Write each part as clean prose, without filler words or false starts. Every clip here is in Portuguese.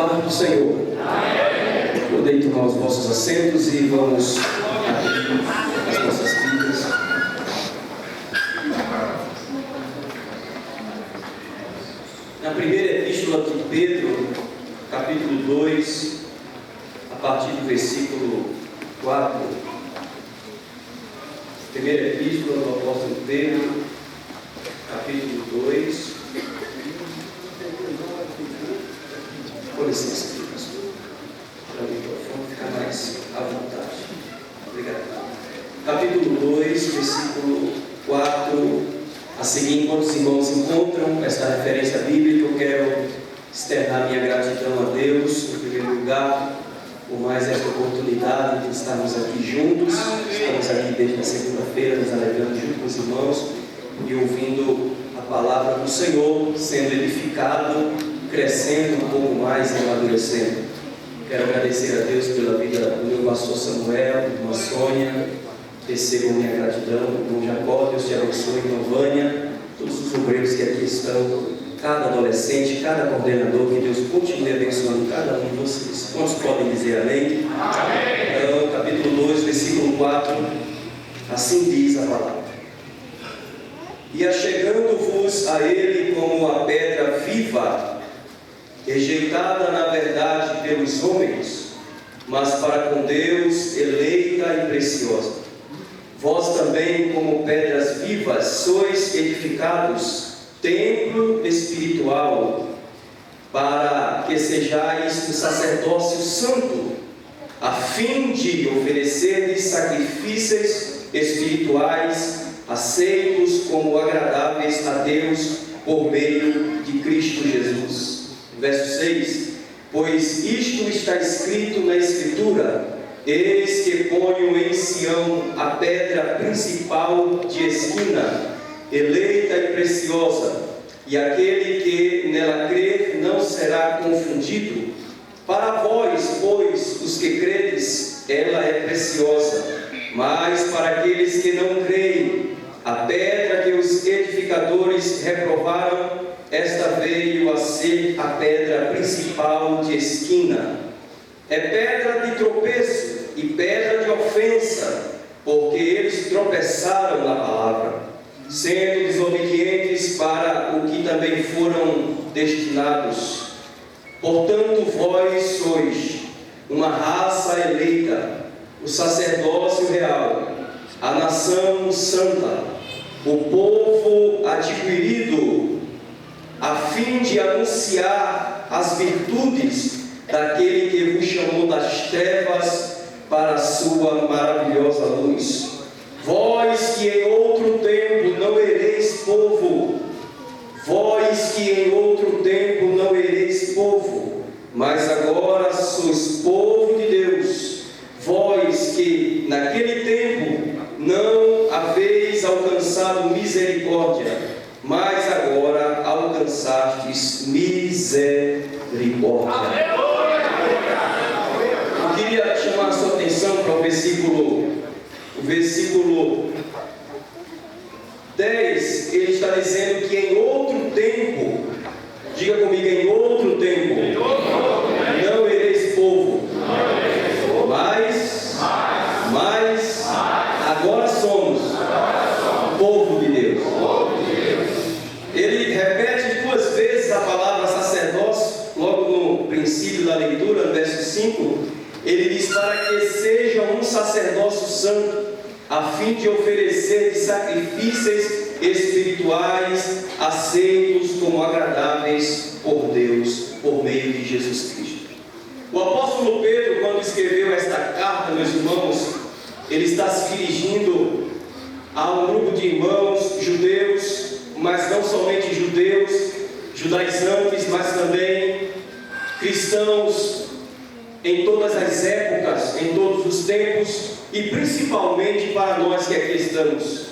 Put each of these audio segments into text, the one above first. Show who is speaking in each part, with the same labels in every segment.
Speaker 1: palavra do Senhor. Podem tomar os vossos assentos e vamos abrir as nossas Bíblias. Na primeira epístola de Pedro, capítulo 2, a partir do versículo 4. Primeira epístola do apóstolo Pedro, capítulo 2. Com licença, pastor. Para o microfone ficar mais à vontade. Obrigado. Capítulo 2, versículo 4. A seguir, enquanto os irmãos encontram esta referência bíblica, eu quero externar minha gratidão a Deus, em primeiro lugar, por mais esta oportunidade de estarmos aqui juntos. Estamos aqui desde a segunda-feira, nos alegrando junto com os irmãos e ouvindo a palavra do Senhor, sendo edificado, crescendo um pouco mais e amadurecendo. Quero agradecer a Deus pela vida do meu pastor Samuel, irmã Sônia, recebam minha gratidão, irmão Jacó, Deus te abençoe, irmã Vânia, todos os obreiros que aqui estão, cada adolescente, cada coordenador, que Deus continue abençoando cada um de vocês. Quantos podem dizer amém? Amém. Então, capítulo 2, versículo 4, assim diz a palavra: E achegando-vos a ele como a pedra viva, rejeitada na verdade pelos homens, mas para com Deus eleita e preciosa. Vós também, como pedras vivas, sois edificados templo espiritual, para que sejais um sacerdócio santo, a fim de oferecer sacrifícios espirituais aceitos como agradáveis a Deus por meio de Cristo Jesus. Verso 6: Pois isto está escrito na Escritura: Eis que ponho em Sião a pedra principal de esquina, eleita e preciosa, e aquele que nela crer não será confundido. Para vós, pois, os que credes, ela é preciosa, mas para aqueles que não creem, a pedra que os edificadores reprovaram, esta veio a ser a pedra principal de esquina. É pedra de tropeço e pedra de ofensa, porque eles tropeçaram na palavra, sendo desobedientes para o que também foram destinados. Portanto, vós sois uma raça eleita, o sacerdócio real, a nação santa, o povo adquirido, a fim de anunciar as virtudes daquele que vos chamou das trevas para a sua maravilhosa luz. Vós que em outro tempo não ereis povo, vós que em outro tempo não ereis povo, mas agora sois povo de Deus, vós que naquele tempo não haveis alcançado misericórdia, mas agora alcançastes misericórdia. Eu queria chamar a sua atenção para o versículo 10. Ele está dizendo que em outro tempo, diga comigo, em outro tempo, não ereis povo, mas agora somos povo de Deus. Ele repete duas vezes a palavra sacerdócio, logo no princípio da leitura, no verso 5, ele diz: para que seja um sacerdócio santo, a fim de oferecer sacrifícios espirituais aceitos como agradáveis por Deus, por meio de Jesus Cristo. O apóstolo Pedro, quando escreveu esta carta, meus irmãos, ele está se dirigindo a um grupo de irmãos judeus, mas não somente judeus, judaizantes, mas também cristãos em todas as épocas, em todos os tempos, e principalmente para nós que aqui estamos.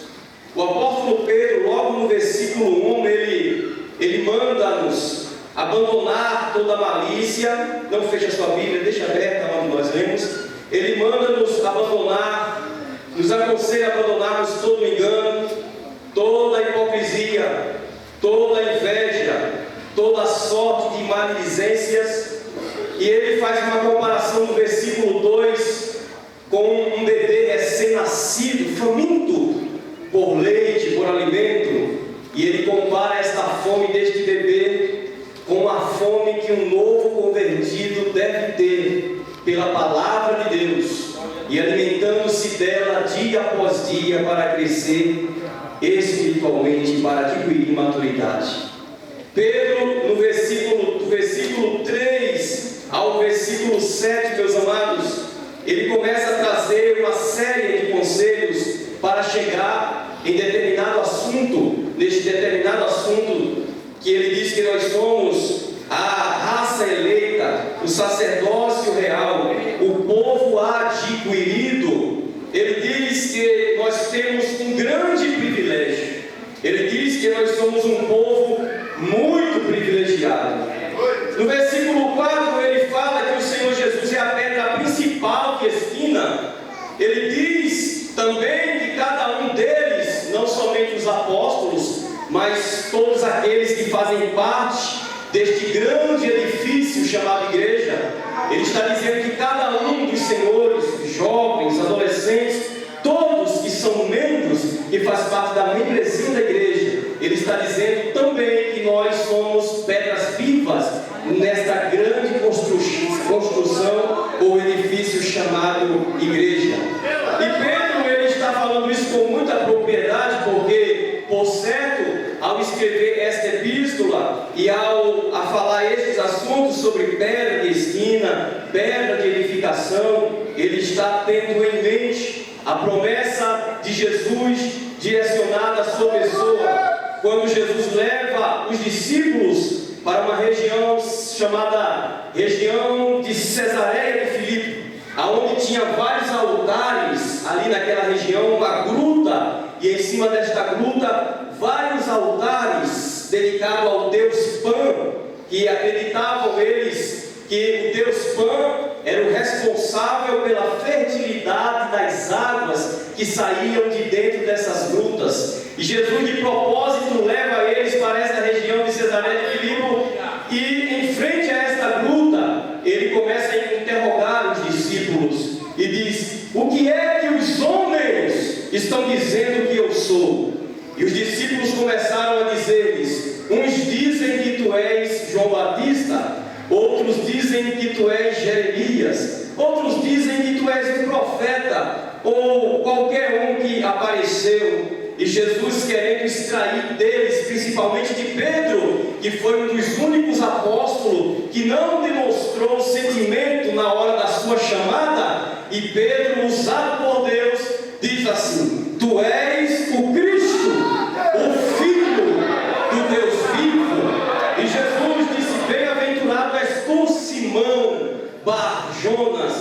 Speaker 1: O apóstolo Pedro, logo no versículo 1, ele manda-nos abandonar toda malícia. Não feche a sua Bíblia, deixa aberta onde nós lemos. Ele manda-nos abandonar, nos aconselha a abandonarmos todo engano, toda hipocrisia, toda inveja, toda sorte de maledicências, e ele faz uma comparação no versículo 2 com um bebê recém-nascido, faminto por leite, por alimento, e ele compara esta fome deste bebê com a fome que um novo convertido deve ter pela palavra de Deus, e alimentando-se dela dia após dia para crescer espiritualmente, para adquirir maturidade. Pedro, do versículo 3 ao versículo 7, meus amados, ele começa a trazer uma série de conselhos para chegar em determinado assunto, neste determinado assunto que ele diz que nós somos a raça eleita, o sacerdócio real, o povo adquirido. Ele diz que nós temos um grande privilégio. Ele diz que nós somos um povo muito privilegiado. No versículo 4 ele fala que o Senhor Jesus é a pedra principal que esquina. Ele diz também que cada um deles, não somente os apóstolos, mas todos aqueles que fazem parte deste grande edifício chamado igreja, ele está dizendo que cada um dos senhores, jovens, adolescentes, todos que são membros, que faz parte da membresia da igreja, ele está dizendo também que nós somos pedras vivas nesta grande construção ou edifício chamado igreja. E Pedro, ele está falando isso com muita propriedade, porque, por certo, ao escrever esta epístola e a falar estes assuntos sobre pedra de esquina, pedra de edificação, ele está tendo em mente a promessa de Jesus direcionada à sua pessoa, quando Jesus leva os discípulos para uma região chamada região de Cesareia de Filipe, aonde tinha vários altares ali naquela região, uma gruta, e em cima desta gruta vários altares dedicados ao Deus Pan, que acreditavam eles que o Deus Pan era o responsável pela fertilidade das águas que saíam de dentro dessas grutas. E Jesus de propósito leva eles para esta região de Cesareia de Filipe, e em frente a esta gruta ele começa a interrogar os discípulos e diz: o que é que os homens estão dizendo que eu sou? E os discípulos começaram a dizer-lhes: uns dizem que tu és João Batista, outros dizem que tu és Jeremias, outros dizem que tu és um profeta, ou qualquer um que apareceu. E Jesus, querendo extrair deles, principalmente de Pedro, que foi um dos únicos apóstolos que não demonstrou sentimento na hora da sua chamada, e Pedro, usado por Deus, diz assim: tu és o Cristo, o Filho do Deus vivo. E Jesus disse: bem-aventurado és tu, Simão Bar-Jonas.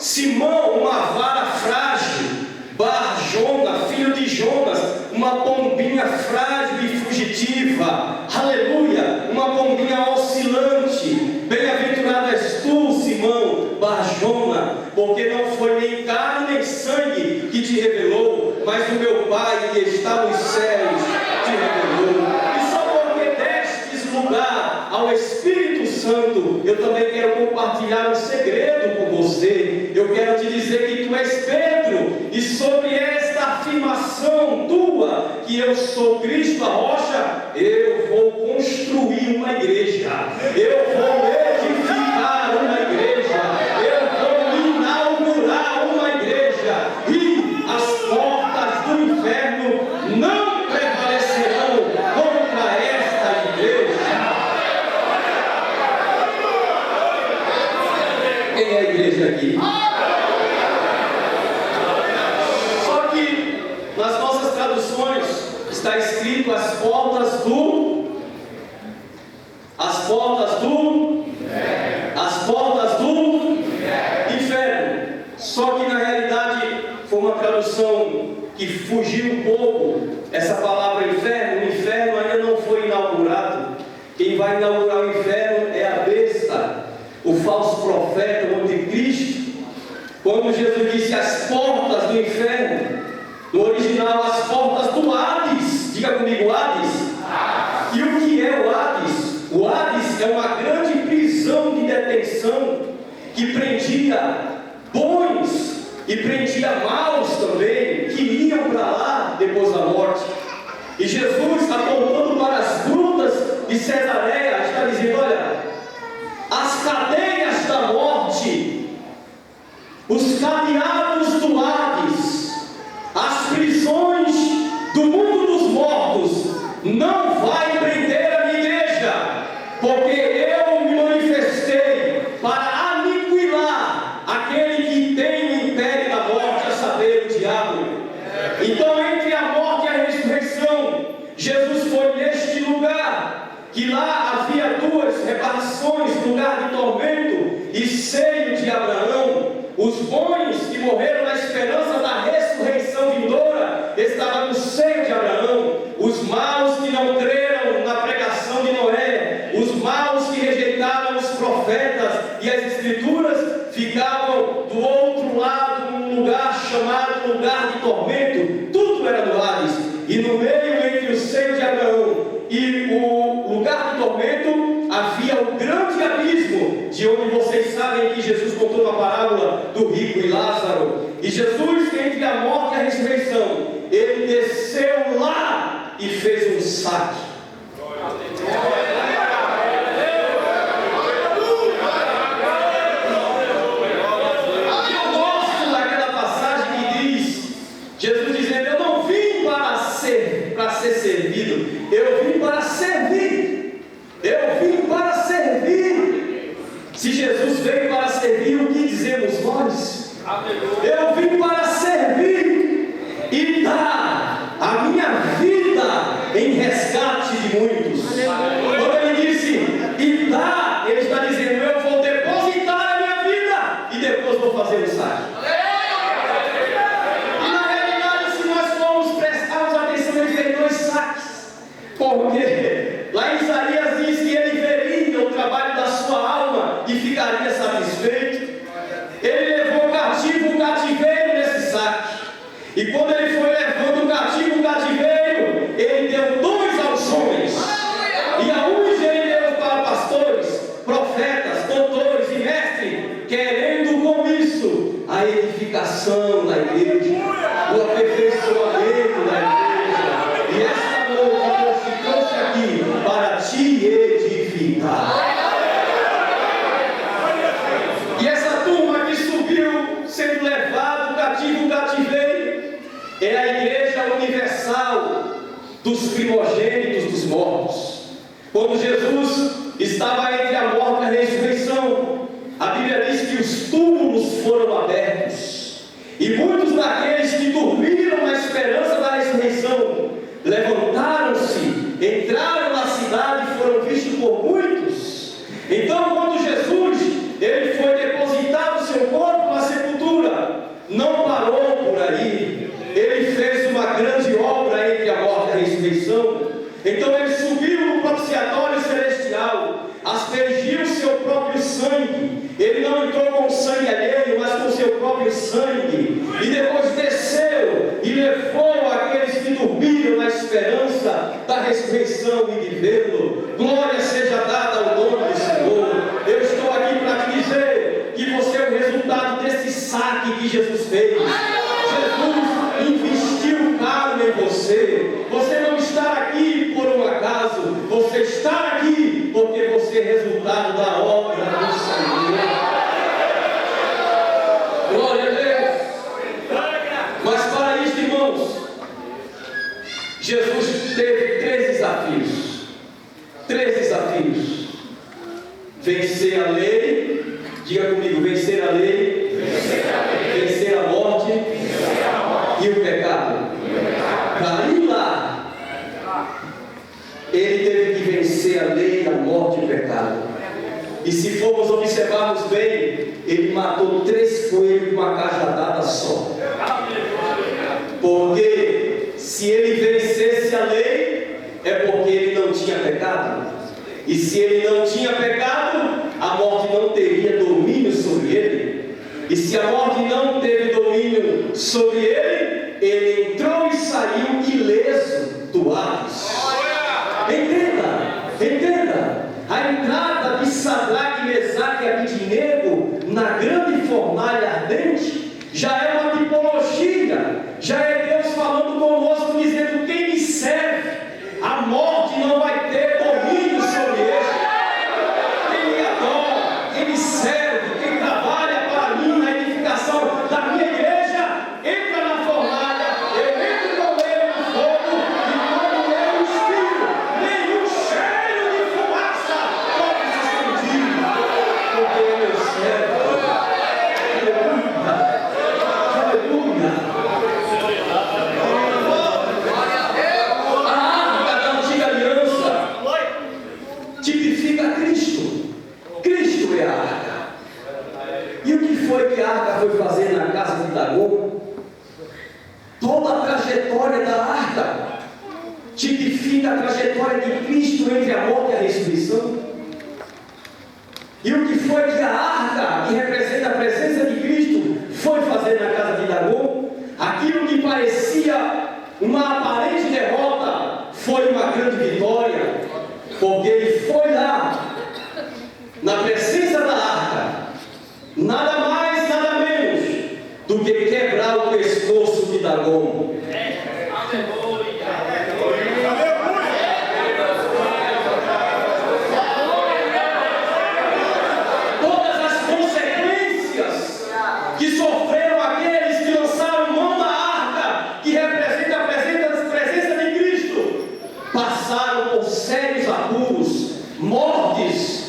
Speaker 1: Simão, uma vara frágil. Bar-Jonas, filho de Jonas, uma pombinha frágil e fugitiva. Aleluia, uma pombinha oscilante. Bem-aventurado és tu, Simão Bar-Jonas, porque não foi nem carne nem sangue que te revelou, mas o meu Pai que está nos céus te revelou. E só porque destes lugar ao Espírito Santo, eu também quero compartilhar um segredo com você. Eu quero te dizer que tu és Pedro, e sobre esta afirmação tua, que eu sou Cristo a rocha, eu vou construir uma igreja, eu vou edificar uma igreja, eu vou inaugurar uma igreja, e as portas do inferno não prevalecerão contra esta igreja. Quem é a igreja aqui? Só que nas nossas traduções está escrito as portas do inferno. Só que na realidade foi uma tradução que fugiu um pouco. Essa palavra inferno, o inferno ainda não foi inaugurado. Quem vai inaugurar o inferno é a besta, o falso profeta, o anticristo. Quando Jesus disse as portas do inferno, no original as portas do Hades, diga comigo, Hades. E o que é o Hades? O Hades é uma grande prisão de detenção que prendia bons e prendia maus também, que iam para lá depois da morte. E Jesus, apontando para as grutas de Cesareia, está dizendo: olha, as cadeias da morte, os cadeados do Hades, as prisões do mundo dos mortos, não vai prender a minha igreja, porque eu me manifestei para aniquilar aquele que tem o império da morte, a saber, o diabo. Então, entre a morte e a ressurreição, Jesus foi neste lugar, que lá havia duas reparações, lugar de tormento e seio de Abraão. Os bons que morreram na esperança da ressurreição vindoura estavam no seio de Abraão. Os maus que não creram na pregação de Noé, os maus que rejeitaram os profetas e as escrituras, ficavam do outro lado, num lugar chamado lugar de tormento. Tudo era do Hades, e no meio, entre o seio de Abraão e o lugar de tormento, havia um grande abismo, de onde vocês sabem que Jesus contou na parábola do rico e Lázaro. E Jesus, entre a morte e a ressurreição, ele desceu lá e fez um saque. Eu gosto daquela passagem que diz, Jesus dizendo: eu não vim para ser servido, eu vim para servir. Eu vim para servir. Se Jesus veio para servir, o que dizemos nós? Eu vim para servir e dar a minha vida em resgate de muitos. Quando ele disse e dar, ele está dizendo: eu vou depositar a minha vida e depois vou fazer o saque. E na realidade, se nós formos prestarmos atenção, ele fez 2 saques. Porque lá em Isaías diz que ele veria o trabalho da sua alma e ficaria satisfeito. Ele levou o cativeiro nesse saque. E quando ele foi levando o cativeiro, ele deu 2 aos homens. E a uns ele deu para pastores, profetas, doutores e mestres, querendo com isso a edificação da igreja, o aperfeiçoamento da igreja. E esta noite Deus te trouxe aqui para te edificar. E essa turma que subiu, sendo levado cativo, cativeiro, é a igreja universal dos primogênitos dos mortos. Quando Jesus estava entre a morte e a ressurreição, a Bíblia diz que os túmulos foram abertos, e muitos daqueles que dormiram na esperança da ressurreição levantaram-se, entraram na cidade e foram vistos por muitos. Então, quando Jesus ele foi depositado o seu corpo na sepultura, não parou por aí. Ele fez uma grande obra entre a morte e a ressurreição. Então ele subiu no propiciatório celestial, aspergiu o seu próprio sangue. Ele não entrou com sangue alheio, mas com o seu próprio sangue. E depois desceu e levou aqueles que dormiram na esperança da ressurreição e de vê-lo. Glória seja dada ao nome do Senhor. Eu estou aqui para te dizer que você é o resultado desse saque que Jesus fez. Jesus investiu caro em você. Você não está aqui por um acaso. Você está aqui porque você é resultado da obra do Senhor. Glória a Deus. Mas para isso, irmãos, Jesus teve 3 desafios. 3 desafios. Vencer a lei. Diga comigo: vencer a lei. Vencer a morte. E o pecado. Para ir lá, ele teve que vencer a lei, a morte e o pecado. E se formos observarmos bem, ele matou 3 coelhos com uma cajadada só. Porque se ele vencesse a lei, é porque ele não tinha pecado. E se ele não tinha pecado, a morte não teria domínio sobre ele. E se a morte não teve domínio sobre ele, ele entrou e saiu ileso do Hades. Entenda, entenda. A entrada Sadraque, Mesaque e Abidnego na grande fornalha ardente, já é uma tipologia, já é Deus falando conosco, dizendo: quem me serve, a morte não vai ter domínio sobre ele. Quem me adora, quem me serve, quem trabalha para mim na edificação da minha igreja, entra na fornalha, eu entro com ele no fogo, e quando eu expiro, nenhum cheiro de fumaça pode se sentir, porque é meu servo. Aleluia, aleluia. A arca da antiga aliança tipifica Cristo. Cristo é a arca. E o que foi que a arca foi fazer na casa de Dagom? Toda a trajetória da arca tipifica a trajetória de Cristo entre a morte e a ressurreição. E o que foi que a arca, que representa a presença de Cristo, foi fazer na casa de Dagom? Aquilo que parecia uma aparente derrota foi uma grande vitória, porque ele foi lá, na presença da arca, nada mais, nada menos do que quebrar o pescoço de Dagom. Todas as consequências que sofreram aqueles que lançaram mão da arca, que representa a presença de Cristo, passaram por sérios apuros, mortes,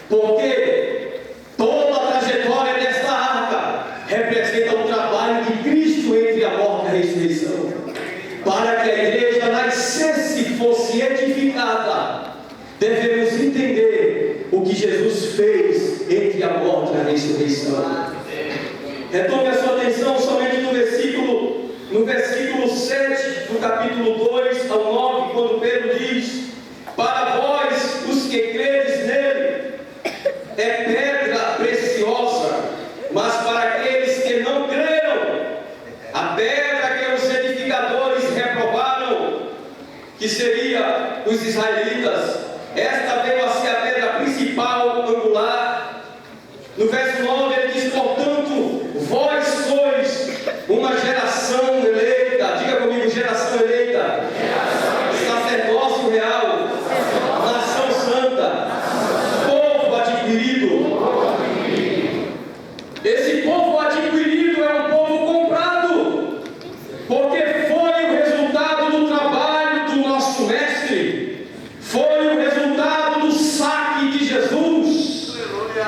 Speaker 1: porque toda a trajetória desta arca representa o trabalho de Cristo entre a morte e a ressurreição. Para que a igreja nascesse e fosse edificada, devemos entender o que Jesus fez entre a morte e a ressurreição. Retome a sua atenção somente no versículo 7 do capítulo 2 ao 9, quando Pedro diz: para vós, os que credes nele, é pedra preciosa, mas para aqueles que não creram, a pedra que os edificadores reprovaram, que seria os israelitas, esta veio a ser a pedra principal, angular. No verso 9 ele diz: portanto, vós sois uma geração eleita, diga comigo, geração eleita, sacerdócio real, nação santa, povo adquirido. Esse povo adquirido é um povo comprado, porque foi o resultado do trabalho do nosso mestre, foi o resultado do saque de Jesus,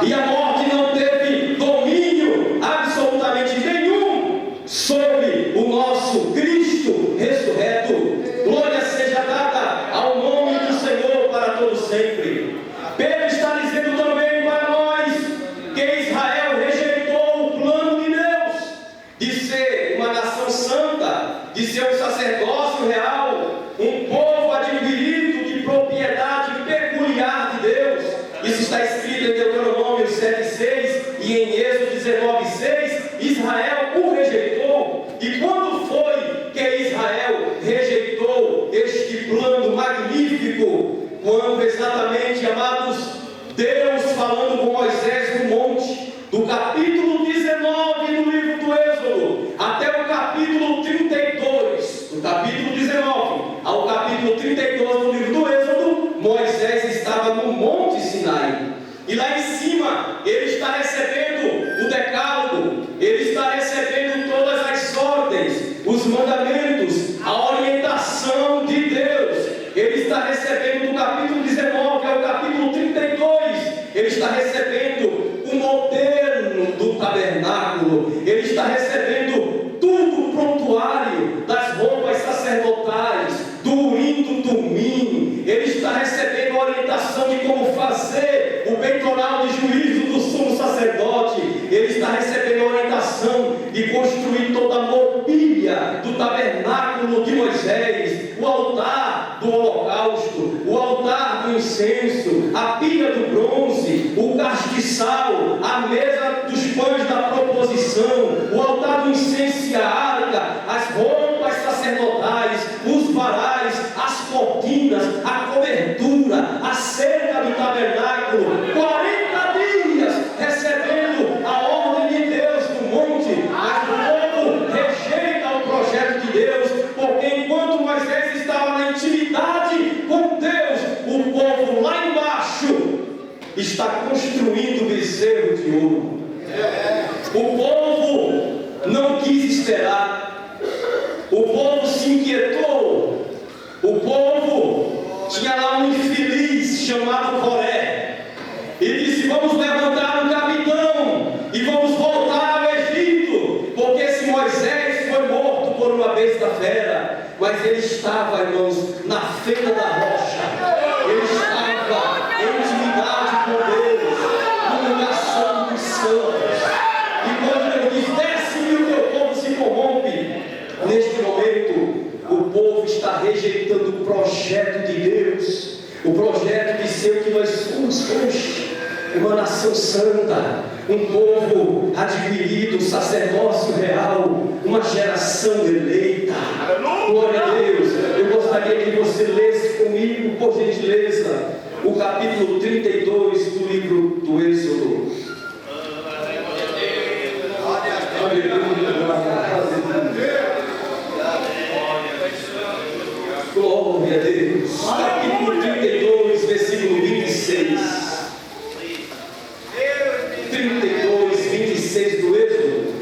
Speaker 1: e a morte não teve domínio absolutamente nenhum sobre o nosso Cristo ressurreto. Glória seja dada ao nome do Senhor para todos sempre. Pedro está dizendo também para nós que Israel rejeitou o plano de Deus de ser uma nação santa, de ser um sacerdócio real, um povo adquirido de propriedade peculiar de Deus. Isso está escrito em Deuteronômio 7,6 e em Êxodo 19,6. Israel o rejeitou. E quando foi que Israel rejeitou este plano magnífico? Quando exatamente, amados, Deus falando com Moisés no monte, do capítulo 19 do livro do Êxodo até o capítulo 32, do capítulo 19 ao capítulo 32 do livro do Êxodo, Moisés estava no monte Sinai, e lá em cima ele está recebendo o decálogo, ele está recebendo todas as ordens, os mandamentos, a orientação de Deus. Ele está recebendo do capítulo 19 ao capítulo 32, ele está recebendo o modelo do tabernáculo, ele está recebendo tudo o prontuário das roupas sacerdotais, do Urim, do Tumim, ele está recebendo a orientação de como fazer o peitoral de juízo do sumo sacerdote, ele está recebendo a orientação de construir toda a mobília do tabernáculo de Moisés, o altar do holocausto, o altar do incenso, a pia do bronze, o castiçal, a mesa dos pães da proposição, o altar do incenso e a arca, as roupas sacerdotais, os varais, as cortinas, a cobertura, a cerca do tabernáculo, 40 está construindo bezerro de ouro. O povo não quis esperar. O povo se inquietou. O povo tinha lá um infeliz chamado Coré. Ele disse: vamos levantar um capitão e vamos voltar ao Egito, porque esse Moisés foi morto por uma besta fera. Mas ele estava, irmãos, na fenda da rocha. Ele estava em intimidade com Deus, no lugar santo dos santos. E quando ele diz: desce-me, o teu povo se corrompe. Neste momento, o povo está rejeitando o projeto de Deus, o projeto de ser o que nós somos hoje, uma nação santa, um povo adquirido, um sacerdócio real, uma geração eleita. Glória a Deus. Eu gostaria que você lesse comigo, por gentileza, o capítulo 32 do livro do Êxodo. Glória a Deus. Capítulo 32, versículo 26. 32, 26 do Êxodo.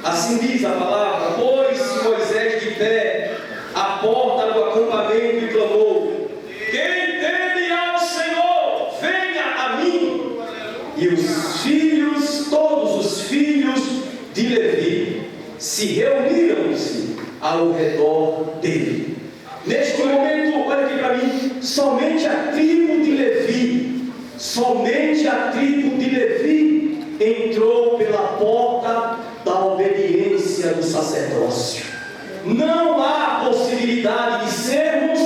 Speaker 1: Assim diz a palavra: pôs-se Moisés de pé à porta do acampamento e clamou: quem teme ao Senhor, venha a mim. E os filhos, todos os filhos de Levi, se reuniram-se ao redor dele. Neste momento, olha aqui para mim, somente a tribo de Levi, somente a tribo de Levi entrou pela porta da obediência do sacerdócio. Não há possibilidade de sermos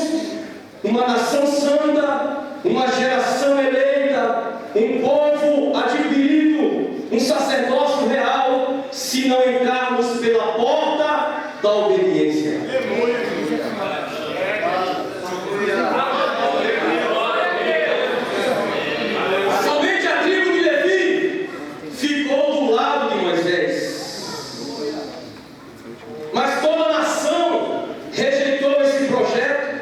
Speaker 1: uma nação santa, uma geração eleita, um povo adquirido, um sacerdócio real, se não entrarmos pela porta da obediência. Somente a tribo de Levi ficou do lado de Moisés, mas toda a nação rejeitou esse projeto,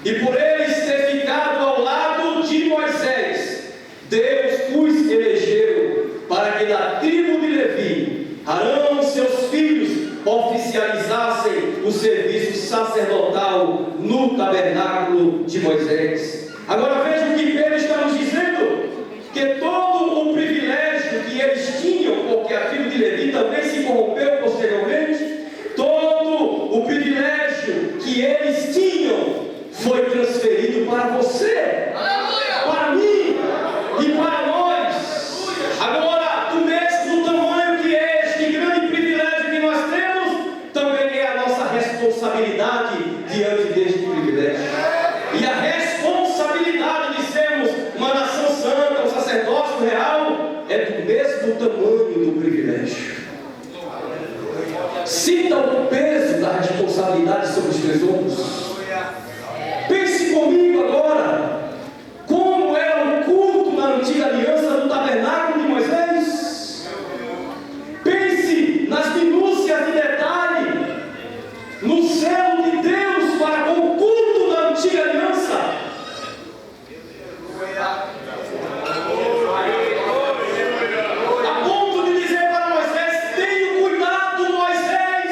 Speaker 1: e por eles ter ficado ao lado de Moisés, Deus os elegeu para que da tribo de Levi, Arão e seus filhos oficializassem o serviço sacerdotal no tabernáculo de Moisés. Agora veja o que Pedro está nos dizendo: que todo o privilégio que eles tinham, porque a tribo de Levi também se corrompeu posteriormente, todo o privilégio que eles tinham foi transferido para você, para mim e para nós. Agora, do mesmo tamanho que é este grande privilégio que nós temos, também é a nossa responsabilidade diante deste privilégio. E a responsabilidade de sermos uma nação santa, um sacerdócio real, é do mesmo tamanho do privilégio. Sinta o peso da responsabilidade sobre os teus ombros. Pense comigo agora, como era o culto na antiga aliança do tabernáculo de Moisés. Pense nas minúcias de detalhe, no zelo de Deus para com o culto da antiga aliança. A ponto de dizer para Moisés: tenha cuidado, Moisés,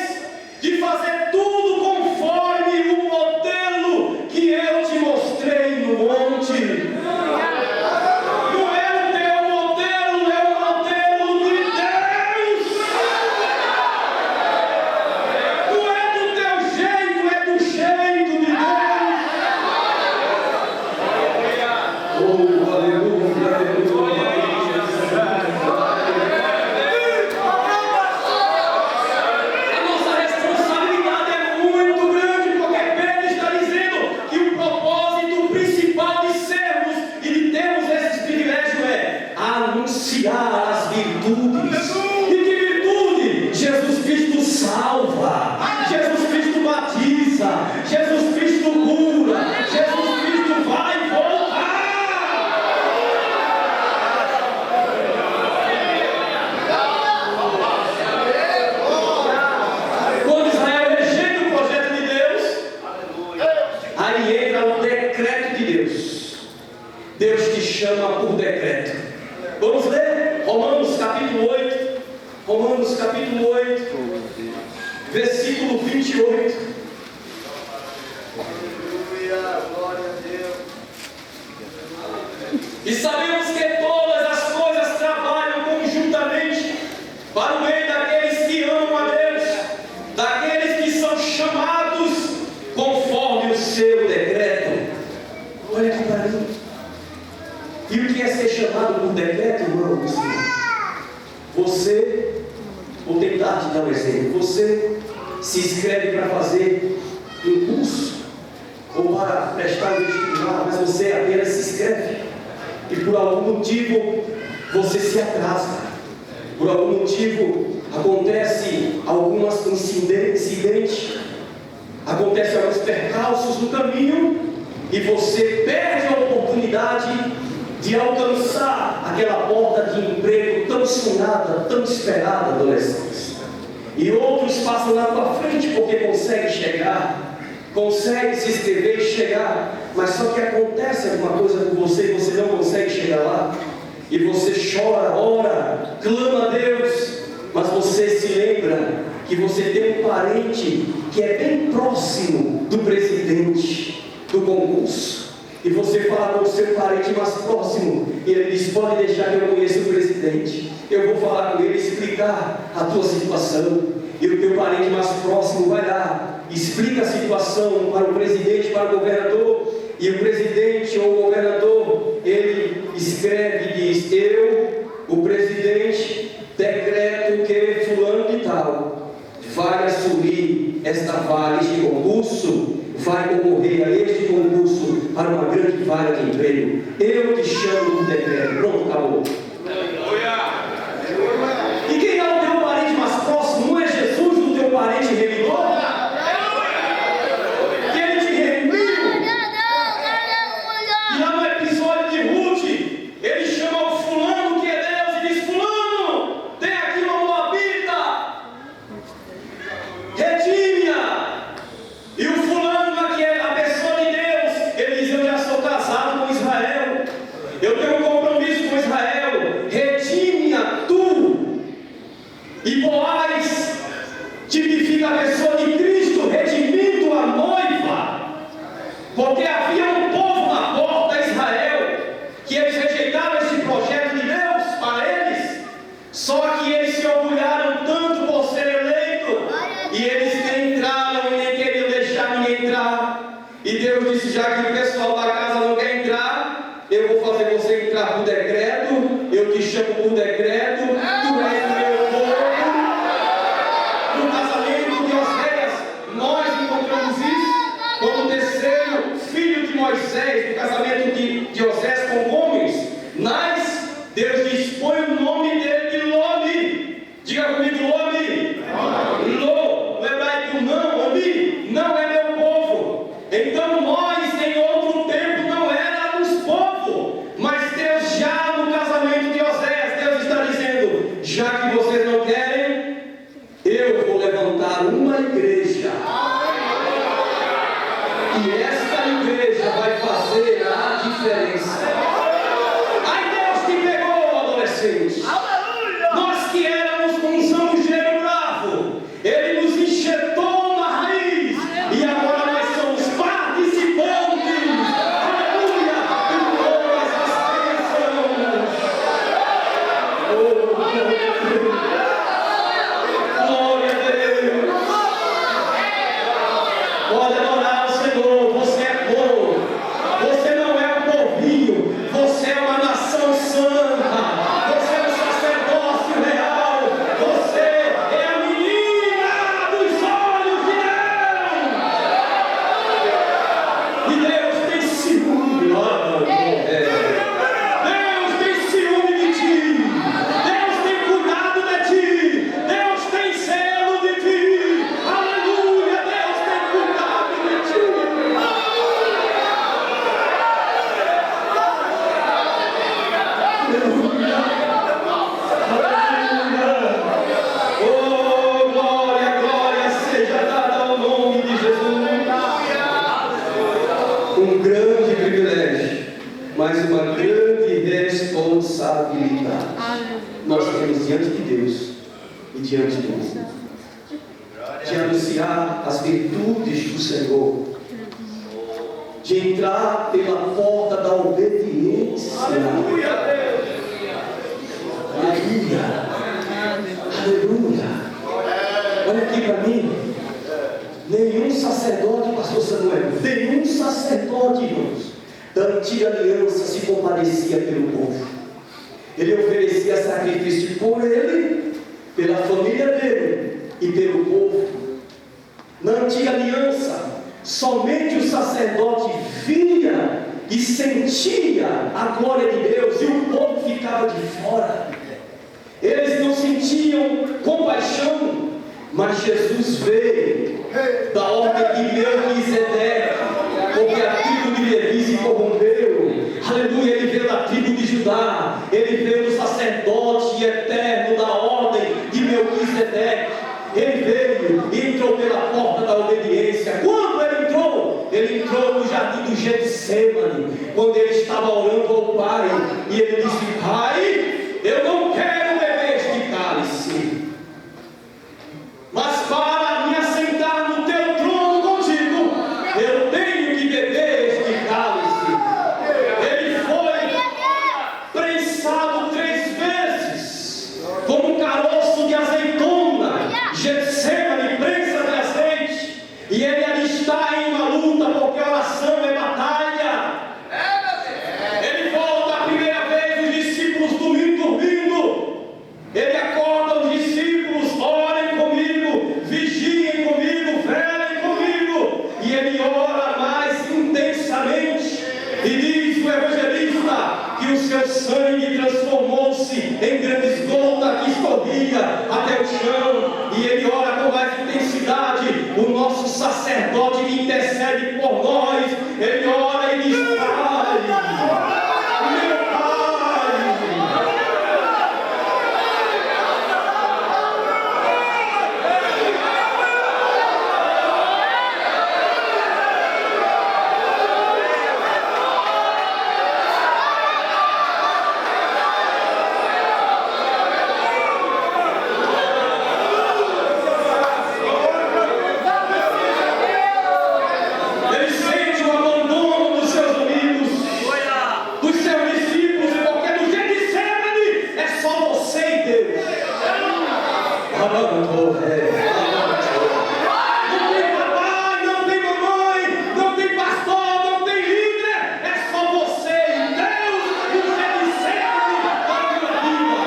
Speaker 1: de fazer tudo conforme o modelo que eu te mostrei no monte. Não é o teu modelo, é o modelo de Deus. Não é do teu jeito, é do jeito de Deus. Oh, aleluia, aleluia. A nossa responsabilidade é muito grande, porque Pedro está dizendo que o propósito principal de sermos e de termos esses privilégios é anunciar as virtudes. E que virtude? Jesus Cristo salva, Jesus Cristo batiza, Jesus Cristo cura, Jesus Cristo vai e voltar. Quando Israel rejeita o projeto de Deus, aí entra o decreto de Deus. Deus te chama por decreto. Vamos ler Romanos capítulo 8. Romanos capítulo 8, versículo 28.
Speaker 2: Aleluia, glória a Deus.
Speaker 1: E sabemos que todas as coisas trabalham conjuntamente para o bem daqueles que amam a Deus, daqueles que são chamados conforme o seu decreto. Olha aqui para mim. E o que é ser chamado por decreto, irmãos? Você, vou tentar te dar um exemplo, você se inscreve para fazer um curso ou para prestar um vestibular, mas você apenas se inscreve e por algum motivo você se atrasa, por algum motivo acontece alguns incidentes, acontece alguns percalços no caminho e você perde a oportunidade de alcançar aquela porta de emprego tão sonhada, tão esperada, adolescentes. E outros passam na tua frente porque conseguem chegar, conseguem se inscrever e chegar, mas só que acontece alguma coisa com você e você não consegue chegar lá. E você chora, ora, clama a Deus, mas você se lembra que você tem um parente que é bem próximo do presidente do concurso. E você fala com o seu parente mais próximo, e ele diz: pode deixar que eu conheça o presidente, eu vou falar com ele, explicar a tua situação. E o teu parente mais próximo vai lá, explica a situação para o presidente, para o governador, e o presidente ou o governador, ele escreve e diz: eu, o presidente, decreto que fulano de tal vai assumir esta vaga, este concurso, vai concorrer a este concurso para uma grande vaga de emprego. Eu te chamo por decreto. Pronto, acabou. E quem é o teu parente mais próximo? Não é Jesus, o teu parente remidor? Que ele te redimiu. E lá no episódio de Ruth, ele chama o fulano que é Deus e diz: fulano, tem aqui uma moabita, redime-a. E o fulano que é a pessoa de Deus, ele diz: eu já sou casado com Israel, eu tenho um compromisso com Israel, redime-a tu. E Boaz tipifica a pessoa de Cristo redimindo a noiva, porque havia um povo na porta de Israel que eles rejeitaram esse projeto de Deus para eles, só que eles se orgulharam tanto por ser eleito e eles nem entraram e nem queriam deixar ninguém entrar. E Deus disse: já que o pessoal da casa não quer entrar, eu vou fazer você entrar por decreto, eu te chamo por decreto, tu és o meu povo. No casamento de Oséias, nós encontramos isso como o terceiro filho de Moisés, no casamento de Oséias com Gomes. Mas Deus diz: põe o nome dele de Lomi. Diga comigo: Lomi. Lo, hebraico não, Lomi, não é meu povo. Então nós, em outro tempo, não éramos povo, mas Deus já no casamento de Oséias, Deus está dizendo: já que vocês não querem, eu vou levantar uma igreja, e esta igreja vai fazer a diferença. Aí Deus te pegou, adolescente. Nós que éramos com um zambujeiro bravo, Ele nos enxertou na raiz, e agora nós somos participantes, aleluia, de todas as bênçãos. Oh, glória a Deus. Pode adorar o Senhor, você é povo, você não é um povinho, você é uma nação santa, você é um sacerdócio real, você é a menina dos olhos de Deus. E Deus tem ciúme, Deus tem ciúme de ti, Deus tem cuidado de ti, Deus tem zelo de ti, aleluia, Deus tem cuidado de ti. Oh, glória, glória seja dada ao nome de Jesus. Um grande privilégio, mas uma grande responsabilidade. Nós temos diante de Deus e diante do mundo de anunciar as virtudes do Senhor, de entrar pela porta da obediência. Aleluia! Aleluia! Olha aqui para mim. Nenhum sacerdote, pastor Samuel, nenhum sacerdote, irmãos, da antiga aliança se compadecia pelo povo. Ele oferecia sacrifício por ele, pela família dele e pelo povo. Na antiga aliança, somente o sacerdote via e sentia a glória de Deus e o povo ficava de fora. Eles não sentiam compaixão, mas Jesus veio da ordem de Melquisedeque, porque a tribo de Levi se corrompeu. Aleluia, ele veio da tribo de Judá, ele veio do sacerdote eterno da ordem de Melquisedeque. Ele veio e entrou pela porta da obediência. Quando ele entrou? Ele entrou no jardim do Getsemane, quando ele estava orando ao Pai, e ele disse: Pai, eu não quero beber este cálice, mas para me assentar no teu trono contigo, eu tenho que beber este cálice. Ele foi prensado 3 vezes, como um caroço de azeitona, Getsemane, prensa de azeite, e ele ali está em uma luta, porque a oração é batalha. Ele volta a primeira vez, os discípulos dormindo. Ele acorda os discípulos: orem comigo, vigiem comigo, velem comigo. E ele ora mais intensamente, e diz o evangelista que o seu sangue transformou-se em grandes gotas que escorria até o chão, e ele ora com mais intensidade. O nosso sacerdote que intercede por nós, ele ora e diz: Pai, meu Pai. Ele sente o abandono dos seus amigos, dos seus discípulos, porque no Getsemane é só você e Deus. Não tem papai, não tem mamãe, não tem pastor, não tem líder, é só você e Deus no Getsemane da tua vida.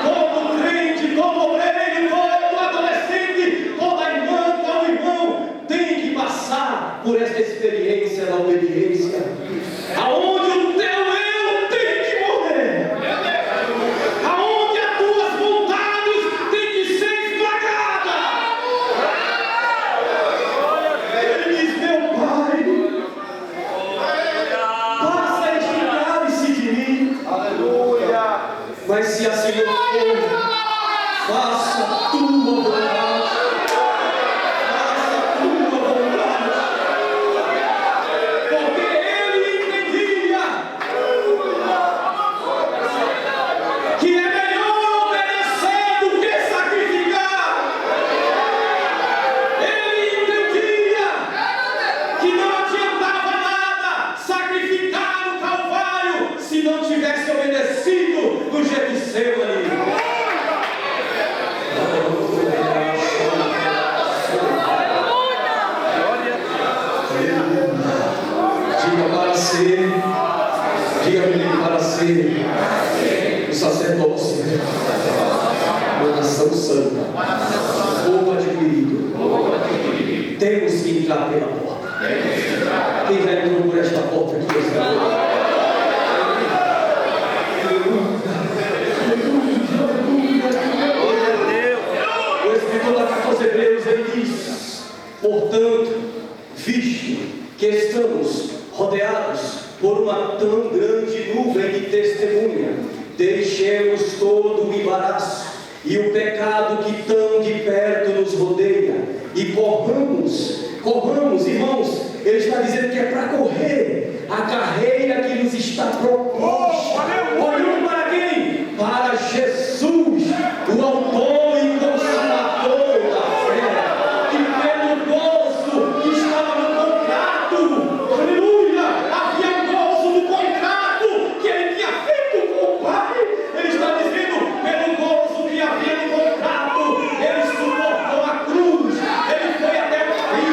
Speaker 1: Todo crente, todo obreiro, todo adolescente, toda irmã, todo irmão tem que passar por esta experiência da obediência, aonde o teu eu tem que morrer, aonde as tuas vontades têm que ser esmagadas. Ele diz: meu Pai, passa este cálice de mim.
Speaker 2: Aleluia.
Speaker 1: Mas se assim não for, faça a tua vontade. Faça a tua vontade. Porque ele entendia que é melhor obedecer do que sacrificar. Ele entendia que não adiantava nada sacrificar no Calvário se não tivesse obedecido no Getsemane. Diga para ser, diga menino, para ser o sacerdócio, uma nação santa, povo adquirido. Temos que entrar pela porta. Quem já entrou por esta porta aqui hoje? O escritor da carta aos Hebreus, ele diz: portanto, visto que estamos rodeados por uma tão grande nuvem de testemunha, deixemos todo o embaraço e o pecado que tão de perto nos rodeia, e corramos, irmãos. Ele está dizendo que é para correr a carreira que nos está proposta. Olhando para quem? Para Jesus, o autor e consumador da fé, que pelo gozo que estava no contrato, aleluia, havia gozo no contrato que ele tinha feito com o Pai. Ele está dizendo, pelo gozo que havia no contrato, ele suportou a cruz, ele foi até o fim.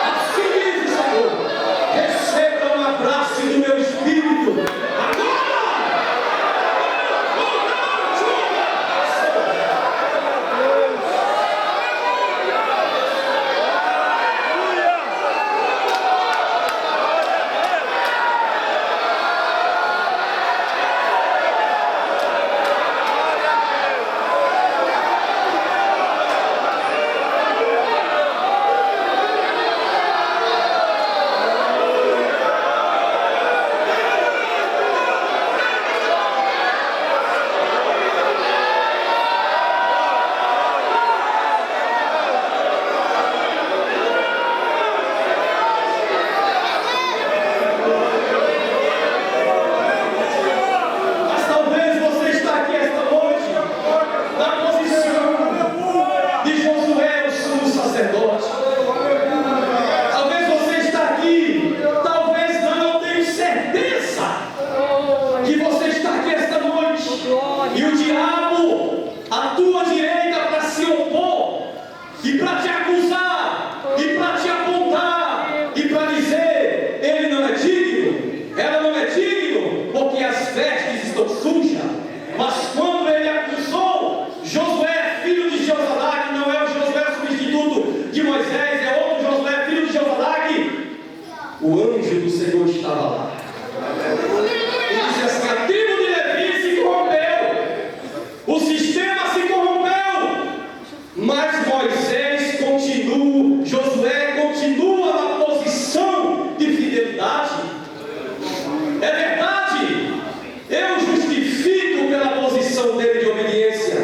Speaker 1: Assim diz o Senhor, receba um abraço do meu espírito. Mas talvez você está aqui esta noite na posição de Josué, o sumo sacerdote. Talvez você está aqui, talvez não tenha certeza que você está aqui esta noite e o diabo à tua direita para se opor e para te acusar e para te apontar e para dizer ele não é digno, ela não é digno, porque as vestes estão sujas. Mas quando ele acusou Josué, filho de Josadaque, não é o Josué substituto de Moisés, é outro Josué, filho de Josadaque, o anjo do Senhor estava lá. Ele disse assim: a tribo de Levi se corrompeu, o sistema se corrompeu, mas Moisés continua, Josué continua na posição de fidelidade. É verdade, eu justifico pela posição dele de obediência.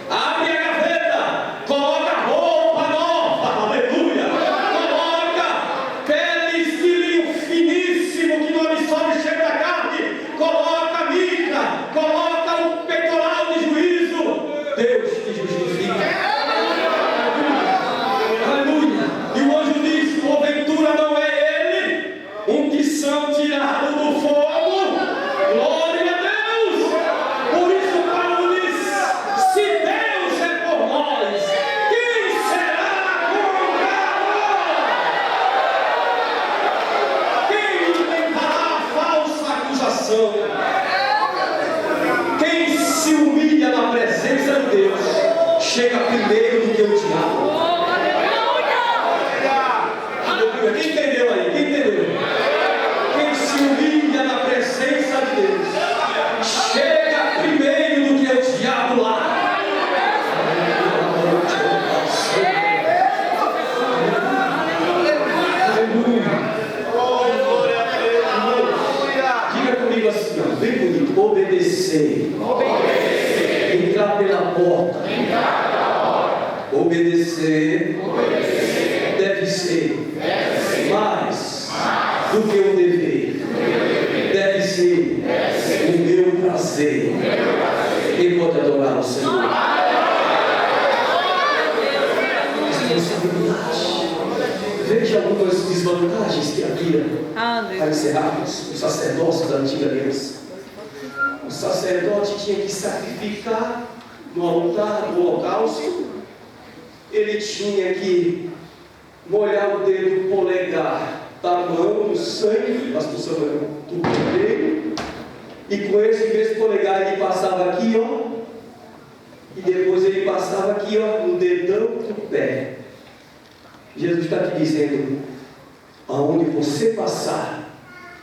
Speaker 1: Abre a gaveta, coloca roupa nova, aleluia, coloca peles de linho finíssimo que não absorve o cheiro da carne, coloca a mica, coloca o peitoral de juízo. Deus te justifica. Aleluia. E o anjo diz: porventura não é ele um que são tirado do fogo? Glória a Deus. Por isso Paulo diz: se Deus é por nós, quem será contra nós? Quem inventará a falsa acusação? Quem se humilha na presença de Deus chega primeiro do que o diabo. Aleluia. Quem entendeu aí? Quem entendeu? Quem se humilha na presença de Deus chega primeiro do que o diabo lá. Aleluia. Diga comigo assim, ó, bem bonito: obedecer. Entrar pela porta. Obedecer deve ser mais do que um dever. Deve ser o meu prazer. Quem pode adorar o Senhor? Responsabilidade. Veja algumas desvantagens que havia para encerrarmos o sacerdócio da antiga aliança. O sacerdote tinha que sacrificar no altar do holocausto. Ele tinha que molhar o dedo polegar da mão no sangue, pastor Samuel, do cordeiro, e com esse mesmo polegar ele passava aqui, ó, e depois ele passava aqui, ó, no dedão do pé. Jesus está te dizendo: aonde você passar,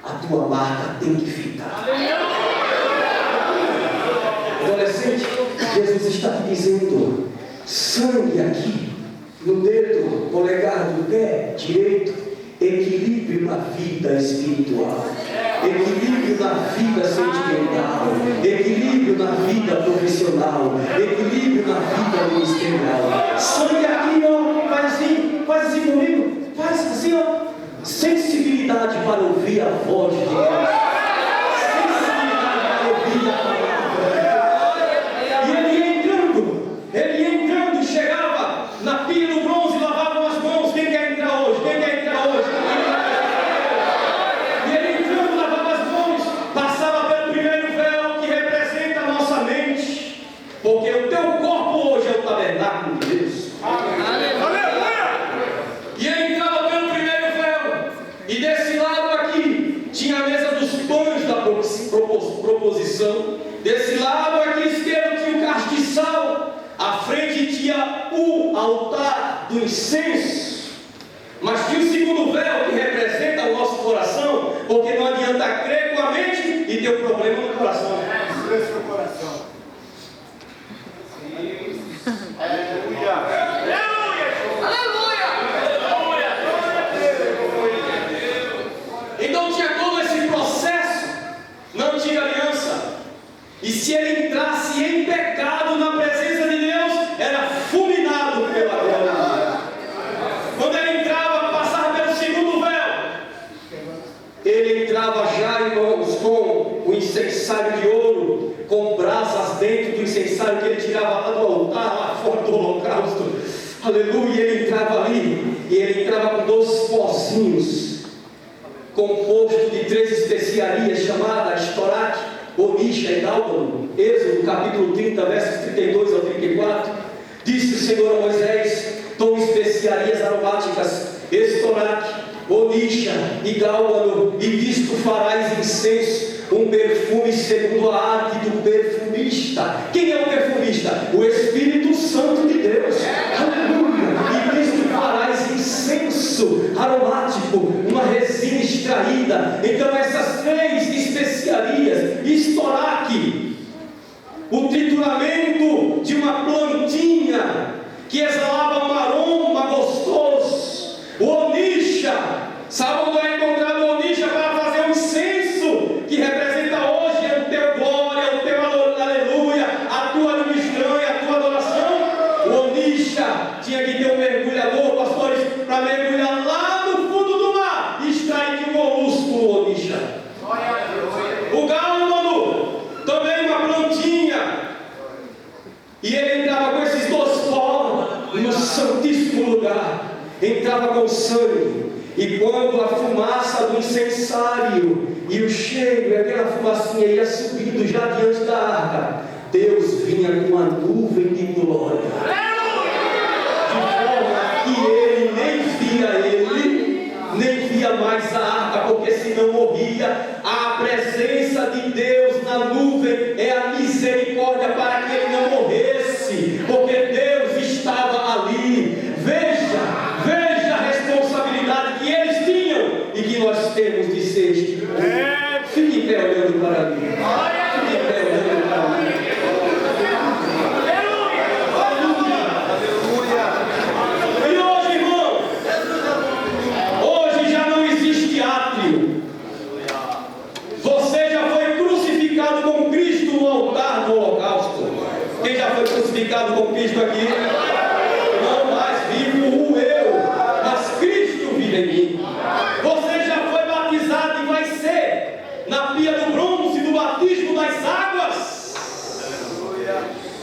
Speaker 1: a tua marca tem que ficar. Adolescente, Jesus está te dizendo: sangue aqui, no dedo polegar do pé direito, equilíbrio na vida espiritual, equilíbrio na vida sentimental, equilíbrio na vida profissional, equilíbrio na vida ministerial. Sangue aqui, ó, faz assim comigo. sensibilidade para ouvir a voz de Deus, sensibilidade para ouvir a palavra. E ele entrando, chegava na pia do bronze, lavava as mãos. Quem quer entrar hoje? Quem quer entrar hoje? E ele entrando, lavava as mãos, passava pelo primeiro véu que representa a nossa mente, porque o teu corpo hoje é o tabernáculo de Deus. E ele entrava pelo primeiro véu, e desse lado aqui tinha a mesa dos pães da proposição, desse lado aqui esquerdo tinha o castiçal, à frente tinha o altar do incenso, mas tinha o segundo véu que representa o nosso coração, porque não adianta crer com a mente e ter um problema no coração.
Speaker 2: Silêncio no coração. Aleluia.
Speaker 1: Então tinha todo esse processo na antiga aliança. E se ele entrasse em pecado na presença de Deus, era fulminado pela glória. Quando ele entrava, passava pelo segundo véu, ele entrava já, irmãos, com o incensário de ouro, com brasas dentro do incensário que ele tirava lá do altar, lá fora do holocausto. Aleluia, ele entrava ali, e ele entrava com 12 pozinhos, composto de 3 especiarias chamadas estoraque, onixa e gálbano. Êxodo capítulo 30, versos 32 ao 34. Disse o Senhor a Moisés: tome especiarias aromáticas, estoraque, onixa e gálbano, e disto farás incenso, um perfume segundo a arte do perfumista. Quem é o perfumista? O Espírito Santo de Deus. Aleluia! E disto farás incenso aromático, uma resina extraída. Então essas 3 especiarias, estoraque, o trituramento de uma plantinha que exalava um aroma gostoso. O onixa, sabe onde é encontrado o onixa para fazer o incenso que representa hoje o teu glória, o teu aleluia, a tua ministranha, a tua adoração? O onixa tinha que ter um mergulhador, pastores, para mergulhar lá no fundo do mar e extrair de um molusco o onixa. O gálbano, também uma plantinha, e ele entrava com esses 2 poros no santíssimo lugar, entrava com sangue, e quando a fumaça do incensário e o cheiro e aquela fumacinha ia subindo já diante da arca, Deus vinha com uma nuvem de glória, de forma que ele nem via mais a arca, porque senão morria. A presença de Deus na nuvem é a misericórdia para que ele não morresse, porque Deus estava ali. Veja a responsabilidade que eles tinham e que nós temos de ser este povo. Fique em pé olhando para mim. Fique em pé olhando para mim. E hoje, irmão, hoje já não existe átrio. Você já foi crucificado com Cristo no altar do holocausto. Quem já foi crucificado com Cristo aqui? Não mais vivo eu, mas Cristo vive em mim. Você já foi batizado e vai ser na pia do bronze do batismo das águas.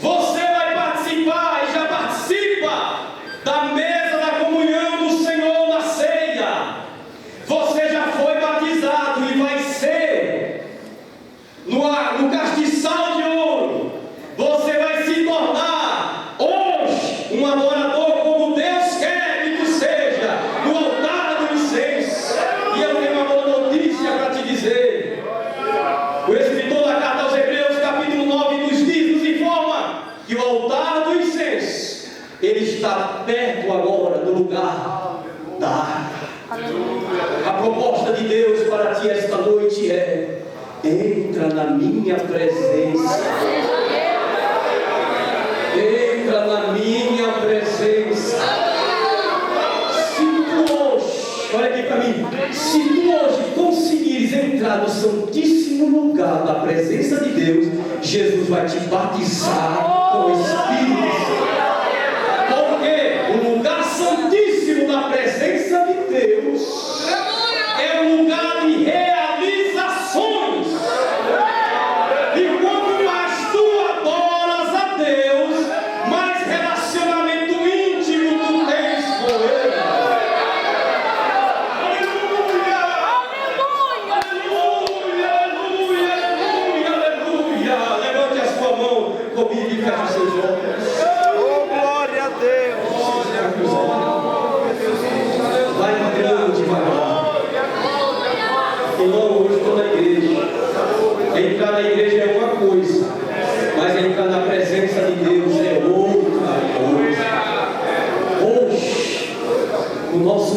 Speaker 1: Você vai participar e já participa da mesa da comunhão do Senhor na ceia. Você já foi batizado e vai ser no castiçal de ouro. Você vai se tornar hoje um adorador como Deus quer que tu seja, no altar do incenso. E eu tenho uma boa notícia para te dizer. O escritor da carta aos Hebreus, capítulo 9, nos informa que o altar do incenso, ele está perto agora do lugar da arca. A proposta de Deus para ti esta noite é: entra na minha presença. Entra na minha presença. Se tu hoje, olha aqui para mim, se tu hoje conseguires entrar no santíssimo lugar da presença de Deus, Jesus vai te batizar com o Espírito Santo. Porque o lugar santíssimo da presença de Deus é um lugar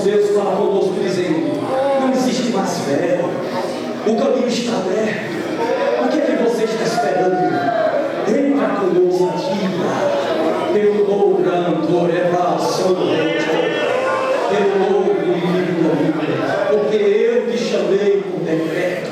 Speaker 1: Deus fala conosco dizendo: não existe mais fé, o caminho está aberto. O que é que você está esperando? Entra conosco, ativa pelo novo canto, elevação do pelo novo livro, porque eu te chamei por decreto.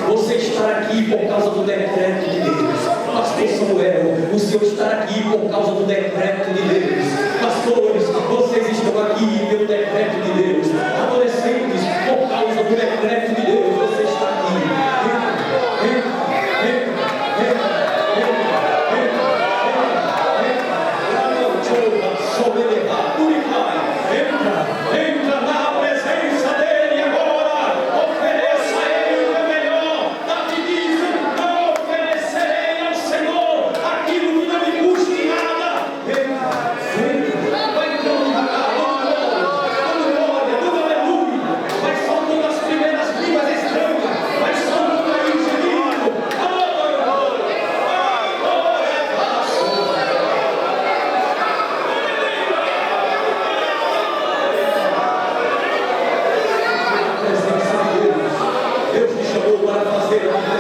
Speaker 1: Você está aqui por causa do decreto de Deus. Pastor Samuel, o Senhor está aqui por causa do decreto de Deus. Pastores, vocês estão aqui pelo decreto de Deus. Adolescentes, por causa do decreto de Deus, você está aqui. Entra na presença dele agora. Ofereça a ele o melhor. Davi diz: não oferecerei ao Senhor aquilo que não me custe nada. Vai entrando devagar, dando glória, dando aleluia. Vai soltando as primeiras línguas estranhas. Vai soltando aí o gemido. Deus te chamou para fazer a